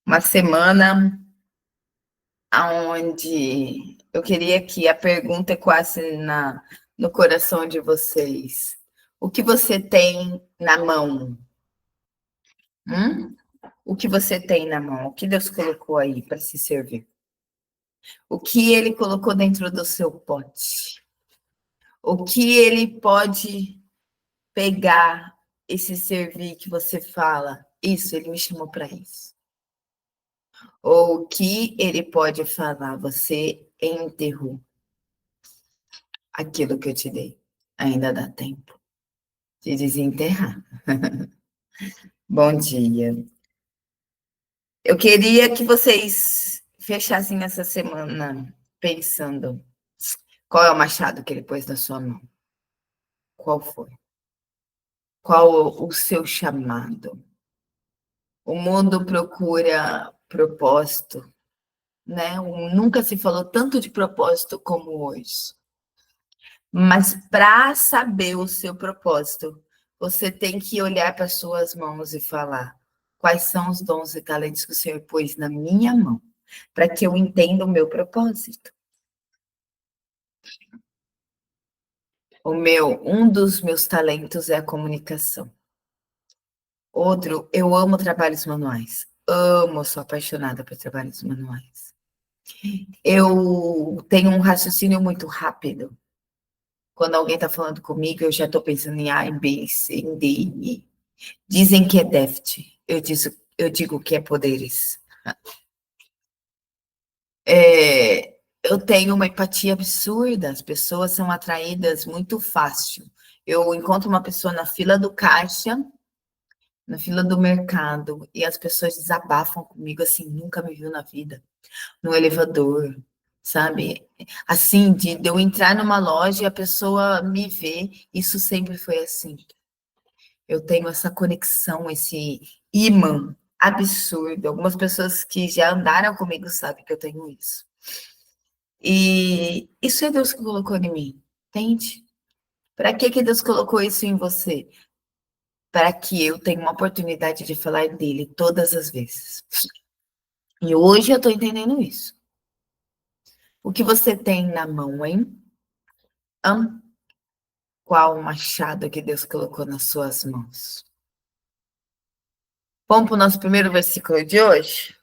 Uma semana onde eu queria que a pergunta ecoasse no coração de vocês. O que você tem na mão? O que você tem na mão? O que Deus colocou aí para se servir? O que Ele colocou dentro do seu pote? O que Ele pode pegar e se servir que você fala? Isso, Ele me chamou para isso. Ou o que Ele pode falar? Você enterrou aquilo que eu te dei. Ainda dá tempo de desenterrar. Bom dia. Eu queria que vocês fechassem essa semana pensando qual é o machado que ele pôs na sua mão. Qual foi? Qual o seu chamado? O mundo procura propósito, né? Nunca se falou tanto de propósito como hoje. Mas para saber o seu propósito, você tem que olhar para suas mãos e falar: quais são os dons e talentos que o Senhor pôs na minha mão, para que eu entenda o meu propósito. Um dos meus talentos é a comunicação. Outro, eu amo trabalhos manuais. Amo, sou apaixonada por trabalhos manuais. Eu tenho um raciocínio muito rápido. Quando alguém está falando comigo, eu já estou pensando em A, em B, C, em D, em E. Dizem que é déficit. Eu digo que é poderes. Eu tenho uma empatia absurda. As pessoas são atraídas muito fácil. Eu encontro uma pessoa na fila do caixa, na fila do mercado, e as pessoas desabafam comigo assim, nunca me viu na vida. No elevador, sabe? Assim, de eu entrar numa loja e a pessoa me ver, isso sempre foi assim. Eu tenho essa conexão, esse imã absurdo. Algumas pessoas que já andaram comigo sabem que eu tenho isso. E isso é Deus que colocou em mim, entende? Para que Deus colocou isso em você? Para que eu tenha uma oportunidade de falar dele todas as vezes. E hoje eu estou entendendo isso. O que você tem na mão, hein? Qual o machado que Deus colocou nas suas mãos? Vamos para o nosso primeiro versículo de hoje?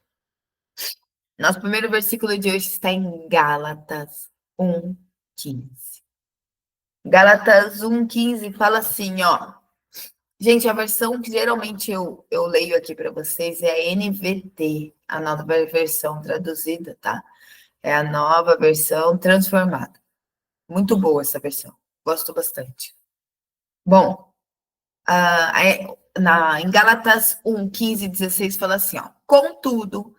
Nosso primeiro versículo de hoje está em Gálatas 1:15. Gálatas 1:15 fala assim, ó. Gente, a versão que geralmente eu leio aqui para vocês é a NVT, a nova versão traduzida, tá? É a nova versão transformada. Muito boa essa versão, gosto bastante. Bom, em Gálatas 1:15-16 fala assim, ó. Contudo,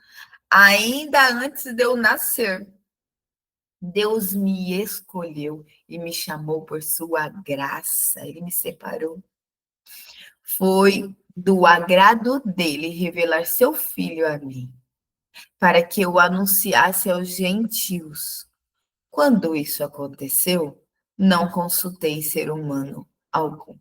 ainda antes de eu nascer, Deus me escolheu e me chamou por sua graça. Ele me separou. Foi do agrado dele revelar seu filho a mim, para que eu anunciasse aos gentios. Quando isso aconteceu, não consultei ser humano algum.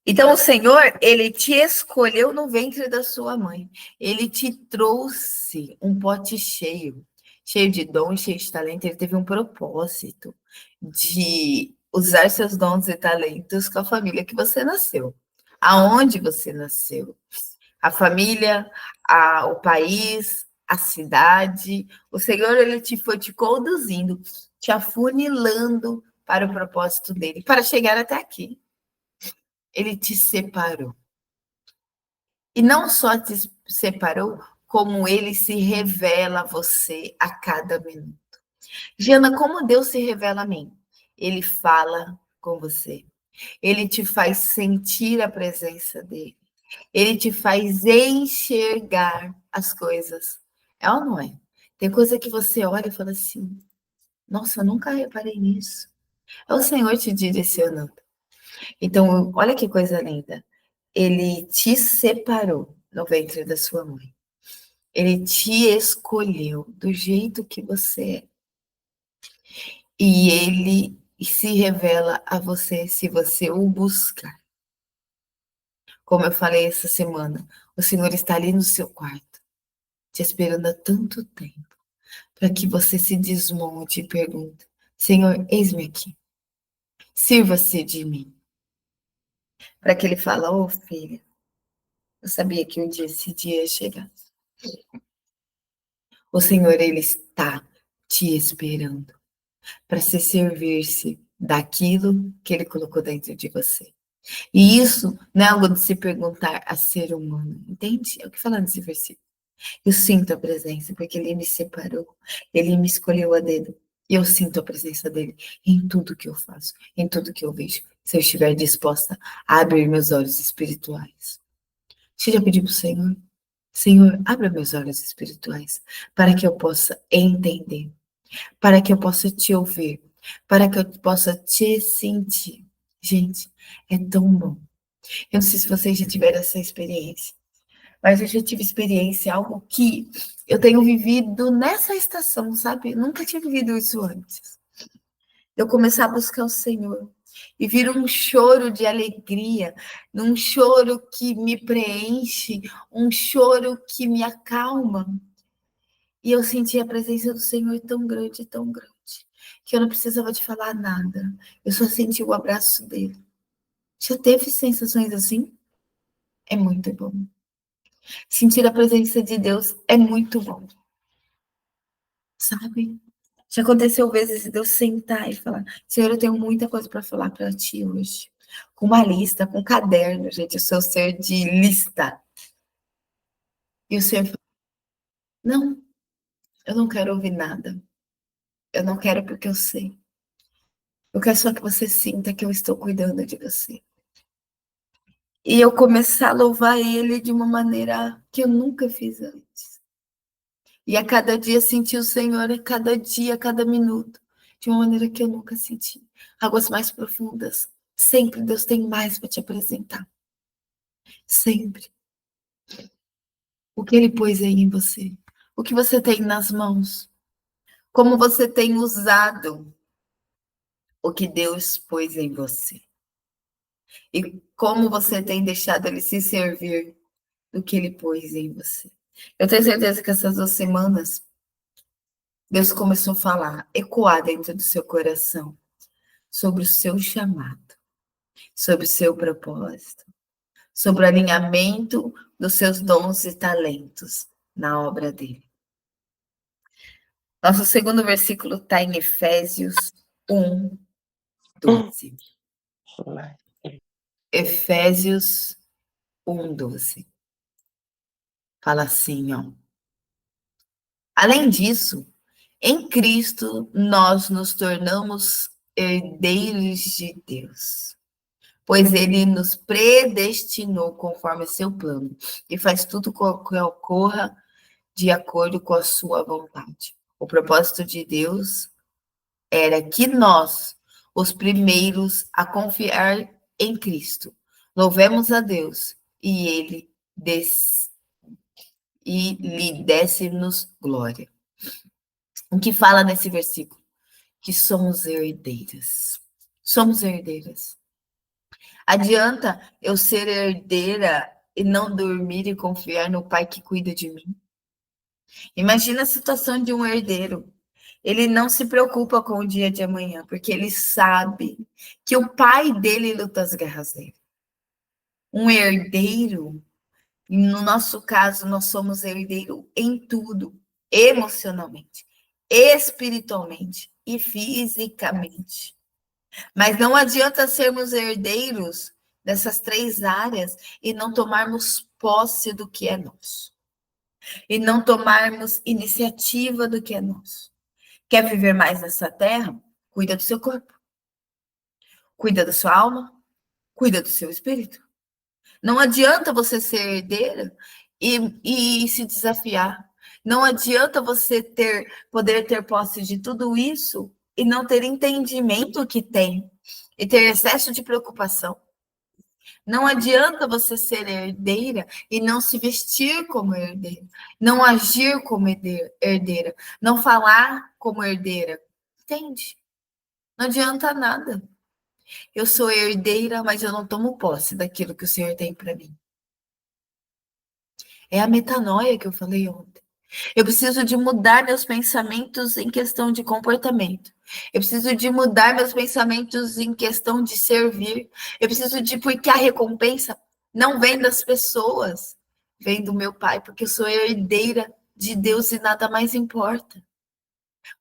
Então, o Senhor, ele te escolheu no ventre da sua mãe. Ele te trouxe um pote cheio, cheio de dons, cheio de talento. Ele teve um propósito de usar seus dons e talentos com a família que você nasceu. Aonde você nasceu. A família, o país, a cidade. O Senhor, ele foi te conduzindo, te afunilando para o propósito dele, para chegar até aqui. Ele te separou. E não só te separou, como ele se revela a você a cada minuto. Jana, como Deus se revela a mim? Ele fala com você. Ele te faz sentir a presença dele. Ele te faz enxergar as coisas. É ou não é? Tem coisa que você olha e fala assim, nossa, eu nunca reparei nisso. É o Senhor te direcionando. Então, olha que coisa linda. Ele te separou no ventre da sua mãe. Ele te escolheu do jeito que você é. E ele se revela a você se você o buscar. Como eu falei essa semana, o Senhor está ali no seu quarto, te esperando há tanto tempo, para que você se desmonte e pergunte: Senhor, eis-me aqui, sirva-se de mim. Para que ele fale: oh filha, eu sabia que um dia esse dia ia chegar. O Senhor, ele está te esperando para se servir-se daquilo que ele colocou dentro de você. E isso não é algo de se perguntar a ser humano, entende? É o que fala nesse versículo. Eu sinto a presença, porque ele me separou, ele me escolheu a dedo. E eu sinto a presença dele em tudo que eu faço, em tudo que eu vejo, se eu estiver disposta a abrir meus olhos espirituais. Você já pediu para o Senhor? Senhor, abra meus olhos espirituais, para que eu possa entender, para que eu possa te ouvir, para que eu possa te sentir. Gente, é tão bom. Eu não sei se vocês já tiveram essa experiência, mas eu já tive experiência, algo que eu tenho vivido nessa estação, sabe? Eu nunca tinha vivido isso antes. Eu começar a buscar o Senhor e vir um choro de alegria, um choro que me preenche, um choro que me acalma. E eu senti a presença do Senhor tão grande, que eu não precisava de falar nada. Eu só senti o abraço dele. Já teve sensações assim? É muito bom. Sentir a presença de Deus é muito bom, sabe? Já aconteceu vezes de eu sentar e falar: Senhor, eu tenho muita coisa para falar para ti hoje. Com uma lista, com um caderno, gente, eu sou ser de lista. E o Senhor fala: não, eu não quero ouvir nada. Eu não quero porque eu sei. Eu quero só que você sinta que eu estou cuidando de você. E eu começar a louvar Ele de uma maneira que eu nunca fiz antes. E a cada dia sentir o Senhor, a cada dia, a cada minuto, de uma maneira que eu nunca senti. Águas mais profundas. Sempre Deus tem mais para te apresentar. Sempre. O que Ele pôs aí em você? O que você tem nas mãos? Como você tem usado o que Deus pôs em você? E como você tem deixado Ele se servir do que Ele pôs em você? Eu tenho certeza que essas 2 semanas Deus começou a falar, ecoar dentro do seu coração sobre o seu chamado, sobre o seu propósito, sobre o alinhamento dos seus dons e talentos na obra dele. Nosso segundo versículo está em Efésios 1, 12. Efésios 1, 12. Fala assim, ó. Além disso, em Cristo nós nos tornamos herdeiros de Deus, pois ele nos predestinou conforme seu plano e faz tudo que ocorra de acordo com a sua vontade. O propósito de Deus era que nós, os primeiros a confiar em Cristo, louvemos a Deus e lhe desse-nos glória. O que fala nesse versículo? Que somos herdeiras. Somos herdeiras. Adianta eu ser herdeira e não dormir e confiar no Pai que cuida de mim? Imagina a situação de um herdeiro. Ele não se preocupa com o dia de amanhã, porque ele sabe que o pai dele luta as guerras dele. Um herdeiro, no nosso caso, nós somos herdeiro em tudo, emocionalmente, espiritualmente e fisicamente. Mas não adianta sermos herdeiros dessas 3 áreas e não tomarmos posse do que é nosso. E não tomarmos iniciativa do que é nosso. Quer viver mais nessa terra? Cuida do seu corpo. Cuida da sua alma. Cuida do seu espírito. Não adianta você ser herdeira e se desafiar. Não adianta você poder ter posse de tudo isso e não ter entendimento que tem e ter excesso de preocupação. Não adianta você ser herdeira e não se vestir como herdeira, não agir como herdeira, não falar como herdeira. Entende? Não adianta nada. Eu sou herdeira, mas eu não tomo posse daquilo que o Senhor tem para mim. É a metanoia que eu falei ontem. Eu preciso de mudar meus pensamentos em questão de comportamento. Eu preciso de mudar meus pensamentos em questão de servir. Eu preciso de, porque a recompensa não vem das pessoas, vem do meu Pai, porque eu sou herdeira de Deus e nada mais importa.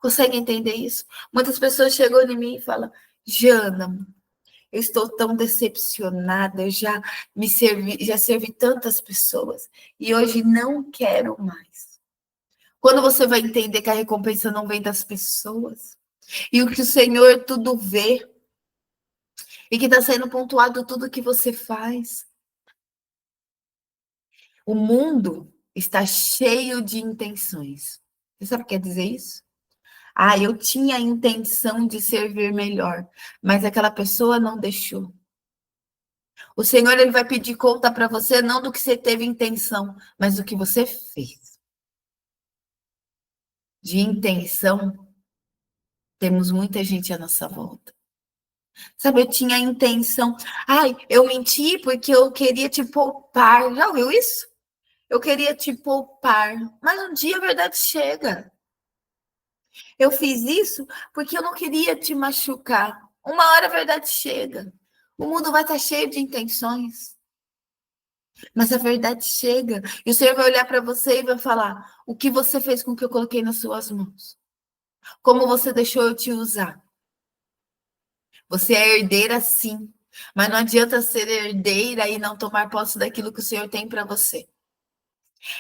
Consegue entender isso? Muitas pessoas chegam em mim e falam: Jana, eu estou tão decepcionada, eu já servi tantas pessoas e hoje não quero mais. Quando você vai entender que a recompensa não vem das pessoas e o que o Senhor tudo vê e que está sendo pontuado tudo que você faz. O mundo está cheio de intenções. Você sabe o que quer dizer isso? Ah, eu tinha a intenção de servir melhor, mas aquela pessoa não deixou. O Senhor ele vai pedir conta para você não do que você teve intenção, mas do que você fez. De intenção, temos muita gente à nossa volta. Sabe, eu tinha a intenção. Ai, eu menti porque eu queria te poupar. Já ouviu isso? Eu queria te poupar. Mas um dia a verdade chega. Eu fiz isso porque eu não queria te machucar. Uma hora a verdade chega. O mundo vai estar cheio de intenções. Mas a verdade chega. E o Senhor vai olhar para você e vai falar: o que você fez com o que eu coloquei nas suas mãos? Como você deixou eu te usar? Você é herdeira, sim. Mas não adianta ser herdeira e não tomar posse daquilo que o Senhor tem para você.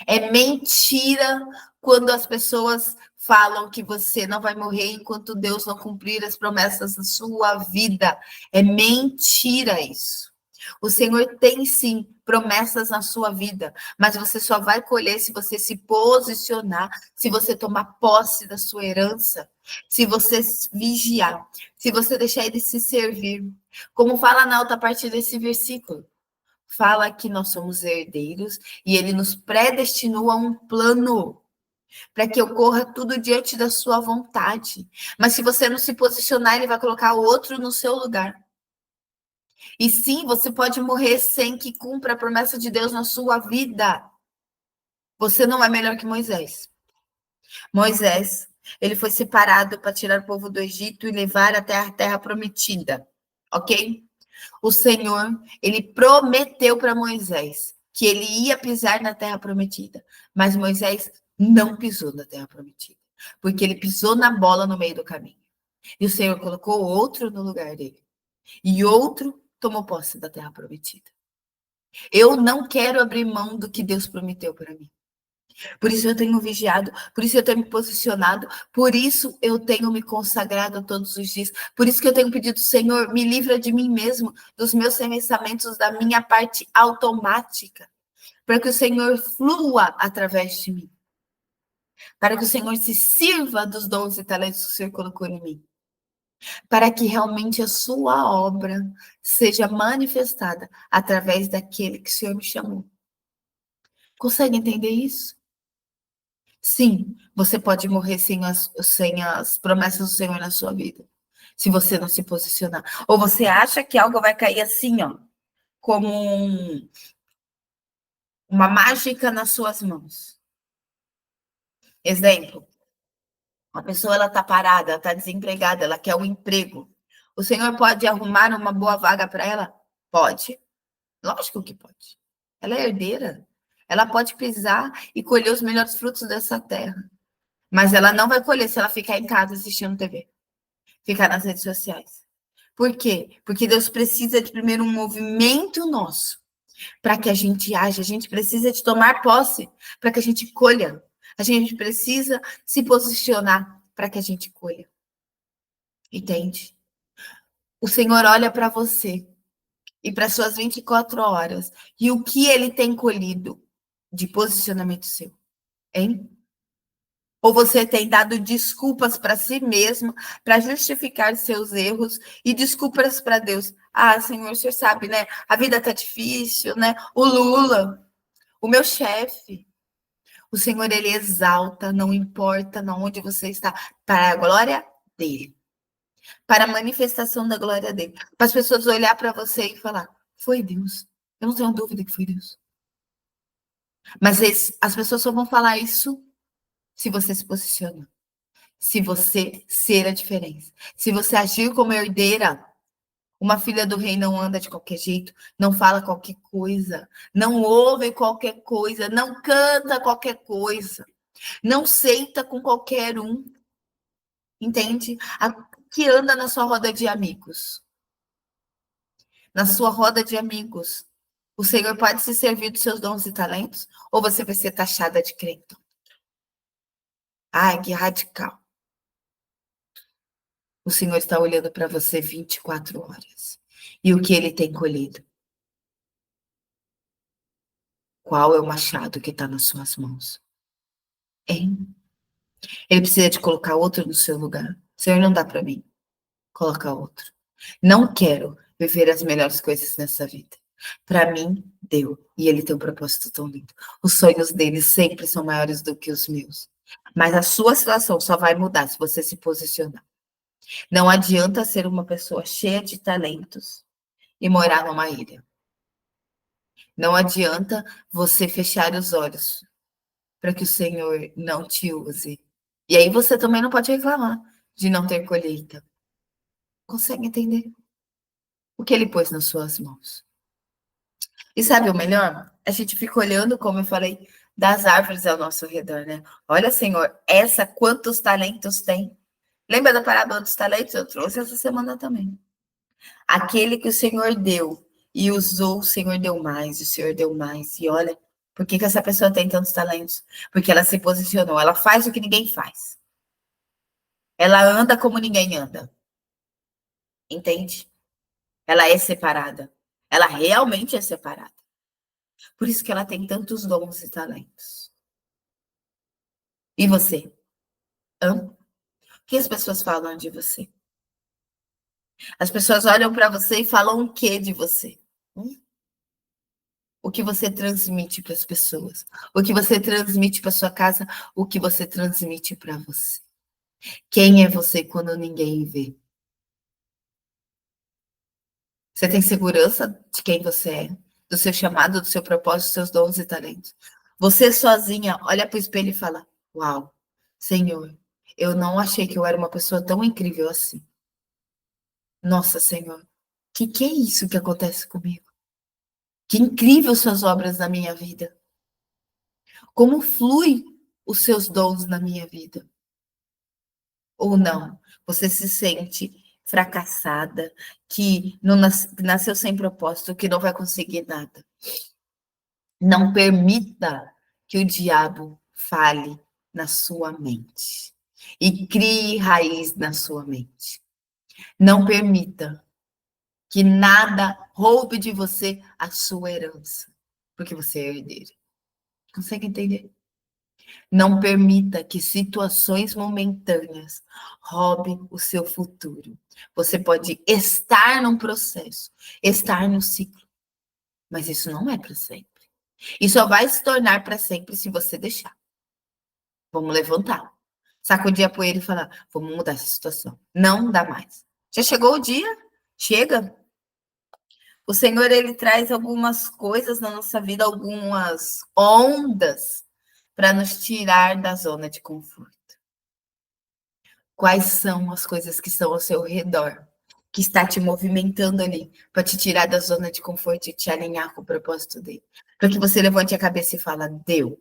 É mentira quando as pessoas falam que você não vai morrer enquanto Deus não cumprir as promessas da sua vida. É mentira isso. O Senhor tem sim promessas na sua vida, mas você só vai colher se você se posicionar, se você tomar posse da sua herança, se você vigiar, se você deixar ele se servir. Como fala na outra parte desse versículo, fala que nós somos herdeiros e ele nos predestinou a um plano para que ocorra tudo diante da sua vontade. Mas se você não se posicionar, ele vai colocar outro no seu lugar. E sim, você pode morrer sem que cumpra a promessa de Deus na sua vida. Você não é melhor que Moisés. Moisés, ele foi separado para tirar o povo do Egito e levar até a terra prometida, ok? O Senhor, ele prometeu para Moisés que ele ia pisar na terra prometida, mas Moisés não pisou na terra prometida, porque ele pisou na bola no meio do caminho. E o Senhor colocou outro no lugar dele, e outro tomou posse da terra prometida. Eu não quero abrir mão do que Deus prometeu para mim. Por isso eu tenho vigiado, por isso eu tenho me posicionado, por isso eu tenho me consagrado todos os dias, por isso que eu tenho pedido, Senhor, me livra de mim mesmo, dos meus pensamentos, da minha parte automática, para que o Senhor flua através de mim, para que o Senhor se sirva dos dons e talentos que o Senhor colocou em mim, para que realmente a sua obra seja manifestada através daquele que o Senhor me chamou. Consegue entender isso? Sim, você pode morrer sem as promessas do Senhor na sua vida, se você não se posicionar. Ou você acha que algo vai cair assim, ó, como uma mágica nas suas mãos. Exemplo, uma pessoa ela está parada, ela está desempregada, ela quer um emprego. O Senhor pode arrumar uma boa vaga para ela? Pode. Lógico que pode. Ela é herdeira. Ela pode pisar e colher os melhores frutos dessa terra. Mas ela não vai colher se ela ficar em casa assistindo TV. Ficar nas redes sociais. Por quê? Porque Deus precisa de primeiro um movimento nosso para que a gente haja. A gente precisa de tomar posse para que a gente colha. A gente precisa se posicionar para que a gente colha. Entende? O Senhor olha para você e para suas 24 horas e o que ele tem colhido de posicionamento seu, hein? Ou você tem dado desculpas para si mesmo, para justificar seus erros e desculpas para Deus. Ah, Senhor, o Senhor sabe, né? A vida tá difícil, né? O Lula, o meu chefe. O Senhor, ele exalta, não importa onde você está, para a glória dele, para a manifestação da glória dele. Para as pessoas olhar para você e falar: foi Deus. Eu não tenho dúvida que foi Deus. Mas as pessoas só vão falar isso se você se posicionar. Se você ser a diferença. Se você agir como herdeira. Uma filha do rei não anda de qualquer jeito, não fala qualquer coisa, não ouve qualquer coisa, não canta qualquer coisa, não senta com qualquer um, entende? A, que anda na sua roda de amigos. Na sua roda de amigos. O Senhor pode se servir dos seus dons e talentos, ou você vai ser taxada de crente. Ai, que radical. O Senhor está olhando para você 24 horas. E o que ele tem colhido? Qual é o machado que está nas suas mãos? Hein? Ele precisa de colocar outro no seu lugar. Senhor, não dá para mim. Coloca outro. Não quero viver as melhores coisas nessa vida. Para mim, deu. E ele tem um propósito tão lindo. Os sonhos dele sempre são maiores do que os meus. Mas a sua situação só vai mudar se você se posicionar. Não adianta ser uma pessoa cheia de talentos e morar numa ilha. Não adianta você fechar os olhos para que o Senhor não te use. E aí você também não pode reclamar de não ter colheita. Consegue entender o que ele pôs nas suas mãos? E sabe o melhor? A gente fica olhando, como eu falei, das árvores ao nosso redor, né? Olha, Senhor, essa quantos talentos tem? Lembra da parábola dos talentos? Eu trouxe essa semana também. Aquele que o Senhor deu e usou, o Senhor deu mais, o Senhor deu mais. E olha, por que essa pessoa tem tantos talentos? Porque ela se posicionou, ela faz o que ninguém faz. Ela anda como ninguém anda. Entende? Ela é separada. Ela realmente é separada. Por isso que ela tem tantos dons e talentos. E você? Hã? O que as pessoas falam de você? As pessoas olham para você e falam o que de você? O que você transmite para as pessoas? O que você transmite para sua casa? O que você transmite para você? Quem é você quando ninguém vê? Você tem segurança de quem você é, do seu chamado, do seu propósito, dos seus dons e talentos. Você sozinha olha para o espelho e fala: Uau, Senhor, eu não achei que eu era uma pessoa tão incrível assim. Nossa, Senhor, que é isso que acontece comigo? Que incrível suas obras na minha vida. Como flui os seus dons na minha vida? Ou não? Você se sente fracassada, que não nasceu sem propósito, que não vai conseguir nada. Não permita que o diabo fale na sua mente e crie raiz na sua mente. Não permita que nada roube de você a sua herança, porque você é herdeiro. Consegue entender? Não permita que situações momentâneas roubem o seu futuro. Você pode estar num processo, estar no ciclo, mas isso não é para sempre. E só vai se tornar para sempre se você deixar. Vamos levantar, sacudir a poeira e falar: vamos mudar essa situação. Não dá mais. Já chegou o dia? Chega. O Senhor, ele traz algumas coisas na nossa vida, algumas ondas para nos tirar da zona de conforto. Quais são as coisas que estão ao seu redor, que está te movimentando ali, para te tirar da zona de conforto e te alinhar com o propósito dele? Para que você levante a cabeça e fala: deu,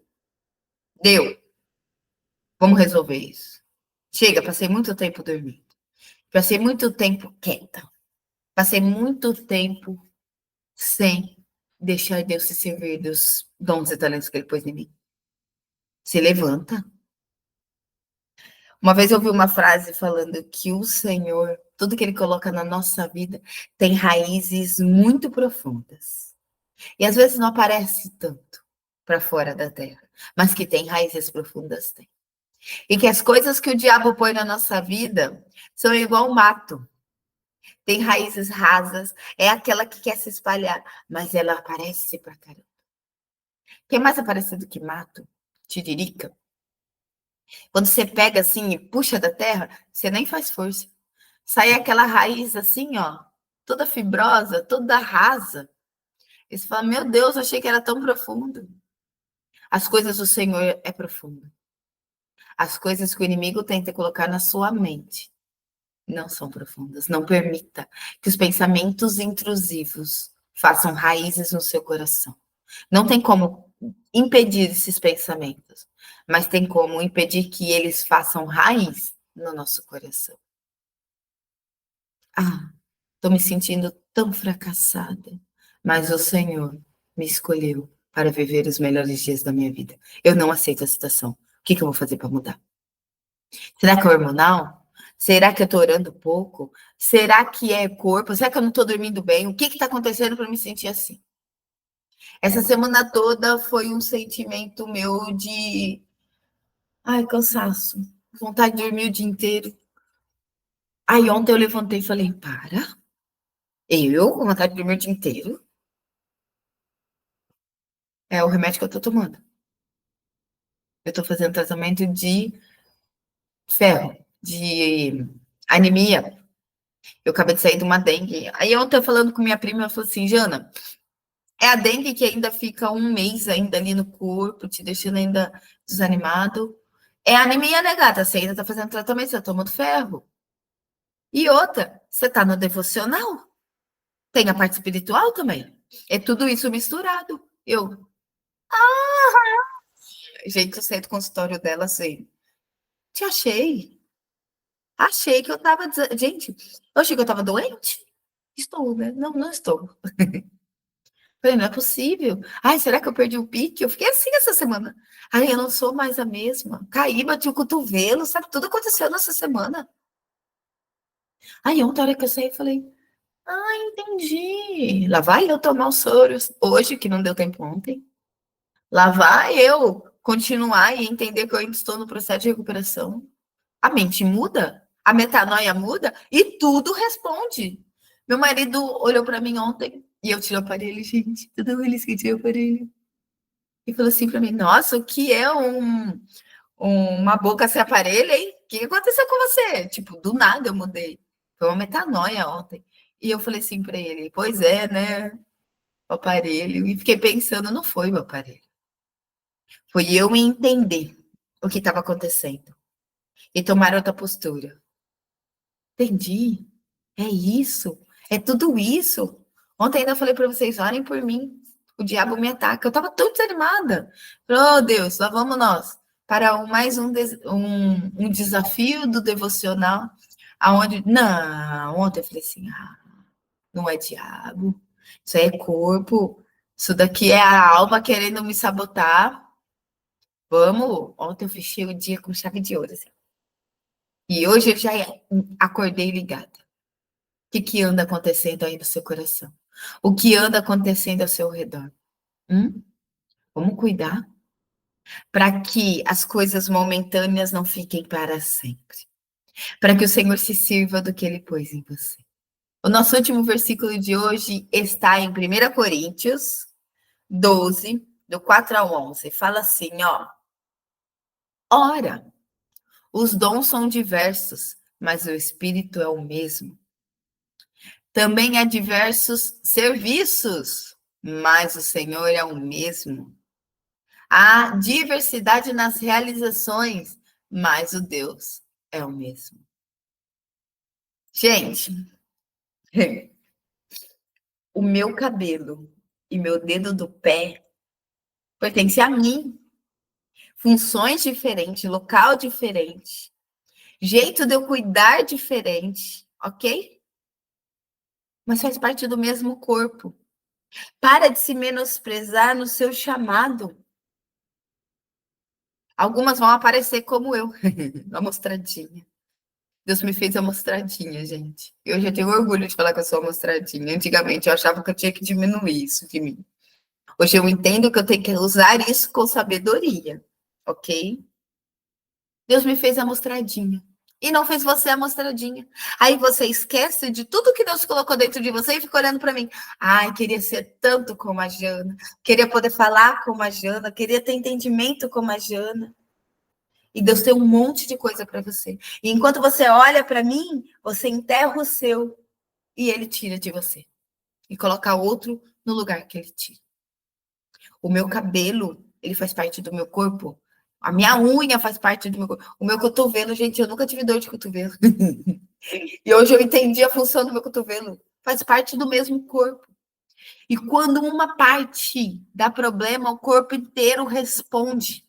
vamos resolver isso. Chega, passei muito tempo dormindo. Passei muito tempo quieta. Passei muito tempo sem deixar Deus se servir dos dons e talentos que ele pôs em mim. Se levanta. Uma vez eu ouvi uma frase falando que o Senhor, tudo que ele coloca na nossa vida, tem raízes muito profundas. E às vezes não aparece tanto para fora da terra, mas que tem raízes profundas, tem. E que as coisas que o diabo põe na nossa vida são igual mato. Tem raízes rasas, é aquela que quer se espalhar, mas ela aparece pra caramba. Quem mais aparecido que mato? Tiririca. Quando você pega assim e puxa da terra, você nem faz força. Sai aquela raiz assim, ó, toda fibrosa, toda rasa. E você fala: meu Deus, achei que era tão profundo. As coisas do Senhor é profundo. As coisas que o inimigo tenta colocar na sua mente não são profundas. Não permita que os pensamentos intrusivos façam raízes no seu coração. Não tem como impedir esses pensamentos, mas tem como impedir que eles façam raiz no nosso coração. Ah, estou me sentindo tão fracassada, mas o Senhor me escolheu para viver os melhores dias da minha vida. Eu não aceito a situação. O que eu vou fazer para mudar? Será que é hormonal? Será que eu estou orando pouco? Será que é corpo? Será que eu não estou dormindo bem? O que está acontecendo para me sentir assim? Essa semana toda foi um sentimento meu de cansaço, vontade de dormir o dia inteiro. Aí ontem eu levantei e falei, para, eu com vontade de dormir o dia inteiro? É o remédio que eu tô tomando. Eu tô fazendo tratamento de ferro, de anemia. Eu acabei de sair de uma dengue. Aí ontem eu falando com minha prima, ela falou assim, Jana, é a dengue que ainda fica um mês ainda ali no corpo, te deixando ainda desanimado. É a anemia, né, gata? Você ainda tá fazendo tratamento, você tá tomando ferro. E outra, você tá no devocional? Tem a parte espiritual também. É tudo isso misturado. Gente, eu saí do consultório dela assim, te achei. Achei que eu tava. Gente, eu achei que eu tava doente. Estou, né? Não, não estou. Falei, não é possível. Ai, será que eu perdi o pique? Eu fiquei assim essa semana. Ai, eu não sou mais a mesma. Caí, bati o cotovelo, sabe? Tudo aconteceu nessa semana. Aí ontem, a hora que eu saí, eu falei, entendi. Lá vai eu tomar os soros hoje, que não deu tempo ontem. Lá vai eu continuar e entender que eu ainda estou no processo de recuperação. A mente muda, a metanoia muda e tudo responde. Meu marido olhou para mim ontem e eu tirei o aparelho, gente, toda feliz que eu tirei o aparelho. E falou assim para mim: Nossa, o que é uma boca sem aparelho, hein? O que aconteceu com você? Tipo, do nada eu mudei. Foi uma metanoia ontem. E eu falei assim para ele: Pois é, né? O aparelho. E fiquei pensando: Não foi o aparelho. Foi eu me entender o que estava acontecendo e tomar outra postura. Entendi. É isso. É tudo isso. Ontem ainda falei para vocês, orem por mim. O diabo me ataca. Eu estava tão desanimada. Oh, Deus, lá vamos nós. Para mais um desafio do devocional. Aonde. Não, ontem eu falei assim: não é diabo. Isso aí é corpo. Isso daqui é a alma querendo me sabotar. Vamos. Ontem eu fechei o dia com chave de ouro. Assim. E hoje eu já acordei ligada. O que anda acontecendo aí no seu coração? O que anda acontecendo ao seu redor? Hum? Vamos cuidar para que as coisas momentâneas não fiquem para sempre. Para que o Senhor se sirva do que ele pôs em você. O nosso último versículo de hoje está em 1 Coríntios 12, do 4 ao 11. Fala assim, ó. Ora, os dons são diversos, mas o Espírito é o mesmo. Também há diversos serviços, mas o Senhor é o mesmo. Há diversidade nas realizações, mas o Deus é o mesmo. Gente, o meu cabelo e meu dedo do pé pertence a mim. Funções diferentes, local diferente, jeito de eu cuidar diferente, ok? Mas faz parte do mesmo corpo. Para de se menosprezar no seu chamado. Algumas vão aparecer como eu, amostradinha. Deus me fez amostradinha, gente. Eu já tenho orgulho de falar que eu sou amostradinha. Antigamente eu achava que eu tinha que diminuir isso de mim. Hoje eu entendo que eu tenho que usar isso com sabedoria, ok? Deus me fez amostradinha. E não fez você amostradinha. Aí você esquece de tudo que Deus colocou dentro de você e fica olhando para mim. Ai, queria ser tanto como a Jana. Queria poder falar como a Jana. Queria ter entendimento como a Jana. E Deus tem um monte de coisa para você. E enquanto você olha para mim, você enterra o seu e ele tira de você. E coloca outro no lugar que ele tira. O meu cabelo ele faz parte do meu corpo. A minha unha faz parte do meu corpo. O meu cotovelo, gente, eu nunca tive dor de cotovelo. E hoje eu entendi a função do meu cotovelo. Faz parte do mesmo corpo. E quando uma parte dá problema, o corpo inteiro responde.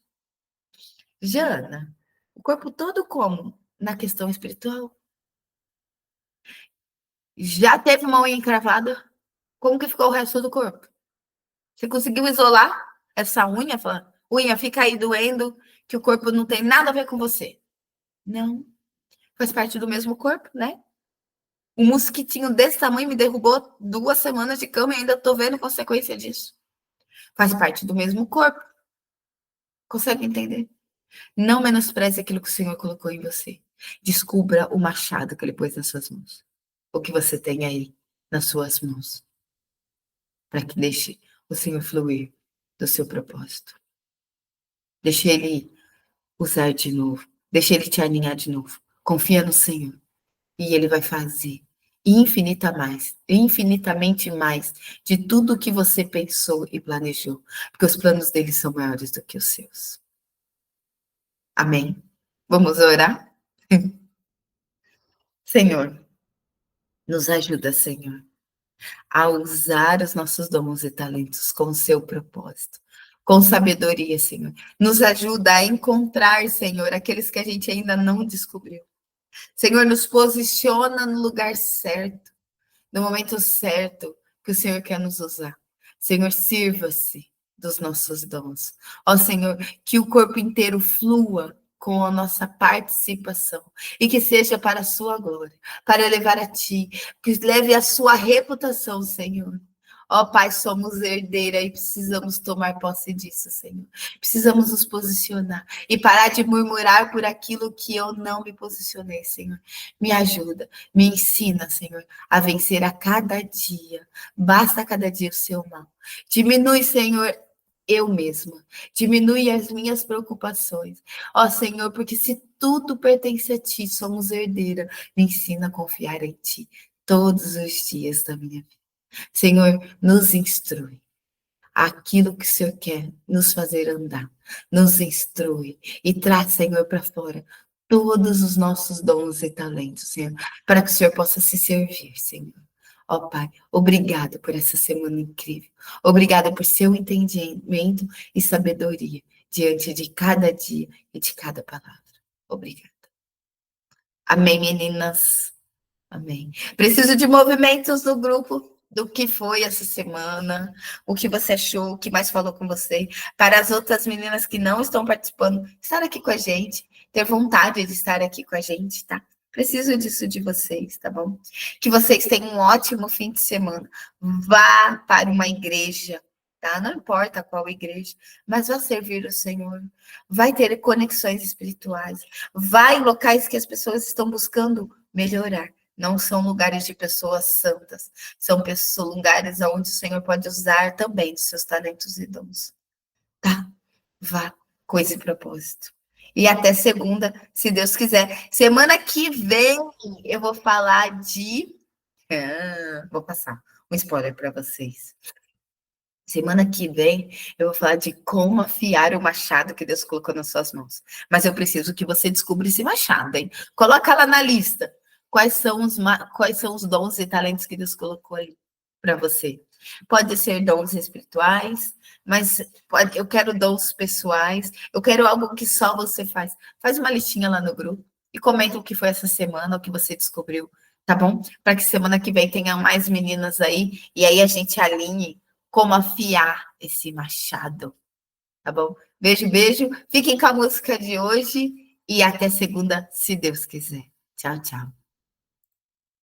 Jana, o corpo todo como? Na questão espiritual? Já teve uma unha encravada? Como que ficou o resto do corpo? Você conseguiu isolar essa unha? Falar, unha, fica aí doendo, que o corpo não tem nada a ver com você. Não. Faz parte do mesmo corpo, né? Um mosquitinho desse tamanho me derrubou 2 semanas de cama e ainda tô vendo consequência disso. Faz parte do mesmo corpo. Consegue entender? Não menospreze aquilo que o Senhor colocou em você. Descubra o machado que ele pôs nas suas mãos. O que você tem aí nas suas mãos. Para que deixe o Senhor fluir do seu propósito. Deixe ele usar de novo. Deixe ele te alinhar de novo. Confia no Senhor. E ele vai fazer infinitamente mais de tudo o que você pensou e planejou. Porque os planos dele são maiores do que os seus. Amém? Vamos orar? Senhor, nos ajuda, Senhor, a usar os nossos dons e talentos com o seu propósito, com sabedoria, Senhor. Nos ajuda a encontrar, Senhor, aqueles que a gente ainda não descobriu. Senhor, nos posiciona no lugar certo, no momento certo que o Senhor quer nos usar. Senhor, sirva-se dos nossos dons. Ó Senhor, que o corpo inteiro flua com a nossa participação e que seja para a sua glória, para levar a ti, que leve a sua reputação, Senhor. Ó Pai, somos herdeira e precisamos tomar posse disso, Senhor. Precisamos nos posicionar e parar de murmurar por aquilo que eu não me posicionei, Senhor. Me ajuda, me ensina, Senhor, a vencer a cada dia. Basta a cada dia o seu mal. Diminui, Senhor, eu mesma. Diminui as minhas preocupações. Ó Senhor, porque se tudo pertence a ti, somos herdeira. Me ensina a confiar em ti todos os dias da minha vida. Senhor, nos instrui. Aquilo que o Senhor quer nos fazer andar, nos instrui e traz, Senhor, para fora todos os nossos dons e talentos, Senhor, para que o Senhor possa se servir, Senhor. Ó Pai, obrigado por essa semana incrível. Obrigada por seu entendimento e sabedoria diante de cada dia e de cada palavra. Obrigada. Amém, meninas. Amém. Preciso de movimentos no grupo do que foi essa semana, o que você achou, o que mais falou com você, para as outras meninas que não estão participando, estar aqui com a gente, ter vontade de estar aqui com a gente, tá? Preciso disso de vocês, tá bom? Que vocês tenham um ótimo fim de semana. Vá para uma igreja, tá? Não importa qual igreja, mas vá servir o Senhor. Vai ter conexões espirituais. Vai em locais que as pessoas estão buscando melhorar. Não são lugares de pessoas santas, são lugares onde o Senhor pode usar também dos seus talentos e dons. Tá? Vá com esse propósito. E até segunda, se Deus quiser. Semana que vem eu vou falar de. Vou passar um spoiler para vocês. Semana que vem eu vou falar de como afiar o machado que Deus colocou nas suas mãos. Mas eu preciso que você descubra esse machado, hein? Coloca lá na lista. Quais são os dons e talentos que Deus colocou ali para você? Pode ser dons espirituais, mas eu quero dons pessoais, eu quero algo que só você faz. Faz uma listinha lá no grupo e comenta o que foi essa semana, o que você descobriu, tá bom? Para que semana que vem tenha mais meninas aí e aí a gente alinhe como afiar esse machado, tá bom? Beijo, beijo. Fiquem com a música de hoje e até segunda, se Deus quiser. Tchau, tchau.